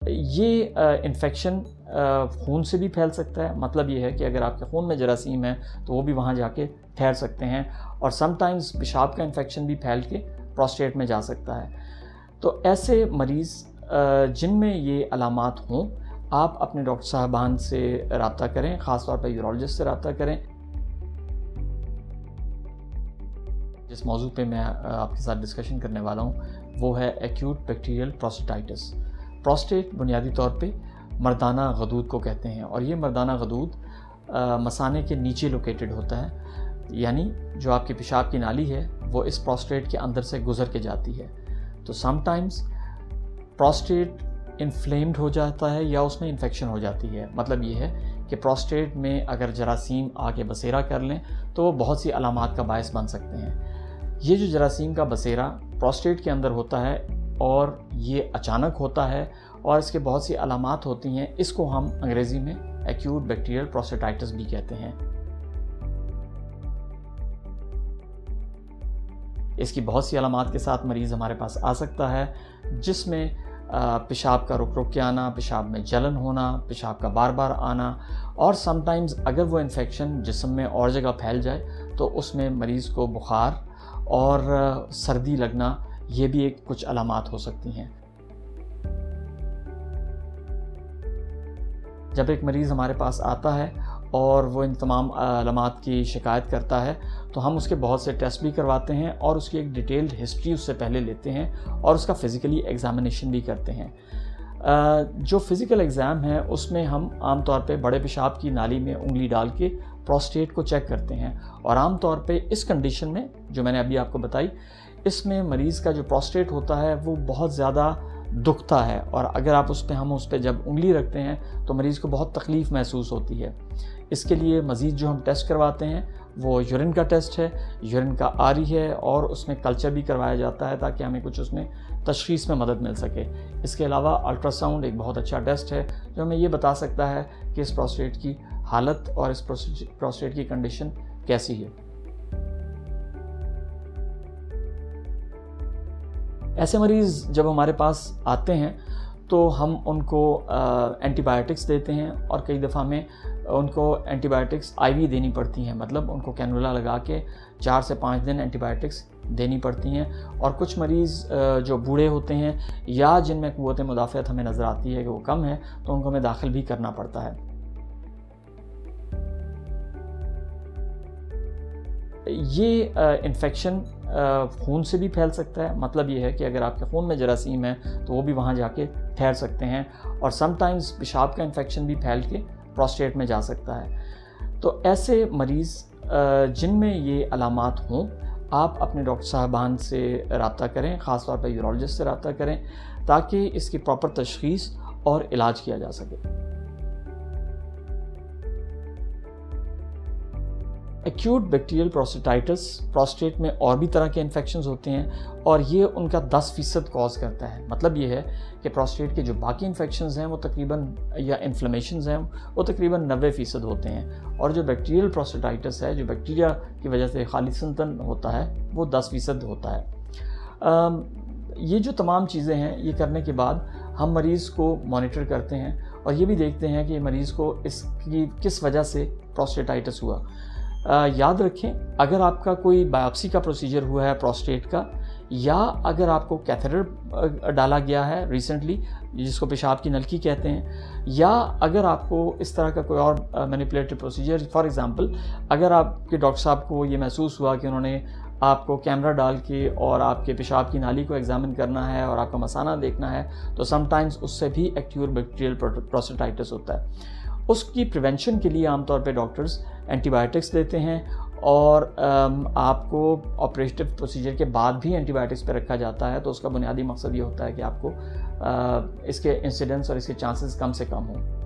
ये इन्फेक्शन खून से भी फैल सकता है। मतलब ये है कि अगर आपके खून में जरासीम है तो वो भी वहाँ जाके ठहर सकते हैं, और समटाइम्स पेशाब का इन्फेक्शन भी फैल के प्रोस्टेट में जा सकता है। तो ऐसे मरीज़ जिनमें ये अलामात हों, आप अपने डॉक्टर साहबान से रब्ता करें, ख़ास तौर पर यूरोलॉजिस्ट से रब्ता करें। जिस मौजू पे मैं आपके साथ डिस्कशन करने वाला हूँ वो है एक्यूट बैक्टीरियल प्रोस्टेटाइटिस। प्रोस्टेट बुनियादी तौर पे मर्दाना गदूद को कहते हैं, और ये मर्दाना गदूद मसाने के नीचे लोकेटेड होता है, यानी जो आपकी पेशाब की नाली है वो इस प्रोस्टेट के अंदर से गुजर के जाती है। तो समटाइम्स प्रोस्टेट इन्फ्लेम्ड हो जाता है या उसमें इन्फेक्शन हो जाती है। मतलब ये है कि प्रोस्टेट में अगर जरासीम आके बसेरा कर लें तो वो बहुत सी अलामात का बायस बन सकते हैं। ये जो जरासीम का बसेरा प्रोस्टेट के अंदर होता है और ये अचानक होता है और इसके बहुत सी अलामात होती हैं, इसको हम अंग्रेज़ी में एक्यूट बैक्टीरियल प्रोस्टेटाइटिस भी कहते हैं। इसकी बहुत सी अलामात के साथ मरीज़ हमारे पास आ सकता है, जिसमें पेशाब का रुक रुक के आना, पेशाब में जलन होना, पेशाब का बार बार आना, और समटाइम्स अगर वो इन्फेक्शन जिस्म में और जगह फैल जाए तो उसमें मरीज़ को बुखार और सर्दी लगना, ये भी एक कुछ अलामात हो सकती हैं। जब एक मरीज़ हमारे पास आता है और वो इन तमाम अलामात की शिकायत करता है तो हम उसके बहुत से टेस्ट भी करवाते हैं और उसकी एक डिटेल्ड हिस्ट्री उससे पहले लेते हैं और उसका फ़िज़िकली एग्ज़ामिनेशन भी करते हैं। जो फ़िज़िकल एग्ज़ाम है उसमें हम आम तौर पे बड़े पेशाब की नाली में उंगली डाल के प्रोस्टेट को चेक करते हैं, और आम तौर पे इस कंडीशन में जो मैंने अभी आपको बताई, इसमें मरीज़ का जो प्रोस्टेट होता है वो बहुत ज़्यादा दुखता है, और अगर हम उस पर जब उंगली रखते हैं तो मरीज़ को बहुत तकलीफ़ महसूस होती है। इसके लिए मज़ीद जो हम टेस्ट करवाते हैं वो यूरिन का टेस्ट है, यूरिन का आरी है, और उसमें कल्चर भी करवाया जाता है ताकि हमें कुछ उसमें तशख़ीस में मदद मिल सके। इसके अलावा अल्ट्रासाउंड एक बहुत अच्छा टेस्ट है जो हमें ये बता सकता है कि इस प्रोस्टेट की हालत और इस प्रोस्टेट की कंडीशन कैसी है। ऐसे मरीज़ जब हमारे पास आते हैं तो हम उनको एंटीबायोटिक्स देते हैं, और कई दफ़ा में उनको एंटीबायोटिक्स आईवी देनी पड़ती हैं। मतलब उनको कैनुला लगा के 4 से 5 दिन एंटीबायोटिक्स देनी पड़ती हैं। और कुछ मरीज़ जो बूढ़े होते हैं या जिनमें क़ुव्वत मुदाफ़अत हमें नज़र आती है कि वो कम है, तो उनको हमें दाखिल भी करना पड़ता है। ये इन्फेक्शन खून से भी फैल सकता है। मतलब ये है कि अगर आपके खून में जरासीम है तो वो भी वहाँ जाके ठहर सकते हैं, और समटाइम्स पेशाब का इन्फेक्शन भी फैल के प्रोस्टेट में जा सकता है। तो ऐसे मरीज़ जिनमें ये अलामात हों, आप अपने डॉक्टर साहबान से रब्ता करें, ख़ास तौर पर यूरोलॉजिस्ट से रब्ता करें, ताकि इसकी प्रॉपर तशख़ीस और इलाज किया जा सके। एक्यूट बैक्टीरियल प्रोस्टेटाइटिस, प्रोस्टेट में और भी तरह के इन्फेक्शंस होते हैं और ये उनका 10% कॉज करता है। मतलब ये है कि प्रोस्टेट के जो बाकी इन्फेक्शंस हैं वो तकरीबन, या इन्फ्लेमेशंस हैं वो तकरीबन 90% होते हैं, और जो बैक्टीरियल प्रोस्टेटाइटिस है, जो बैक्टीरिया की वजह से खालिसतन होता है, वो 10% होता है। ये जो तमाम चीज़ें हैं, ये करने के बाद हम मरीज़ को मॉनिटर करते हैं और ये भी देखते हैं कि मरीज़ को इसकी किस वजह से प्रोस्टेटाइटिस हुआ। याद रखें, अगर आपका कोई बायोप्सी का प्रोसीजर हुआ है प्रोस्टेट का, या अगर आपको कैथेटर डाला गया है रिसेंटली, जिसको पेशाब की नलकी कहते हैं, या अगर आपको इस तरह का कोई और मैनिपुलेटिव प्रोसीजर, फॉर एग्जांपल अगर आपके डॉक्टर साहब को ये महसूस हुआ कि उन्होंने आपको कैमरा डाल के और आपके पेशाब की नाली को एग्जामिन करना है और आपका मसाना देखना है, तो समटाइम्स उससे भी एक्यूट बैक्टीरियल प्रोस्टेटाइटिस होता है। उसकी प्रिवेंशन के लिए आमतौर पे डॉक्टर्स एंटीबायोटिक्स देते हैं, और आपको ऑपरेटिव प्रोसीजर के बाद भी एंटीबायोटिक्स पे रखा जाता है। तो उसका बुनियादी मकसद ये होता है कि आपको इसके इंसिडेंस और इसके चांसेस कम से कम हों।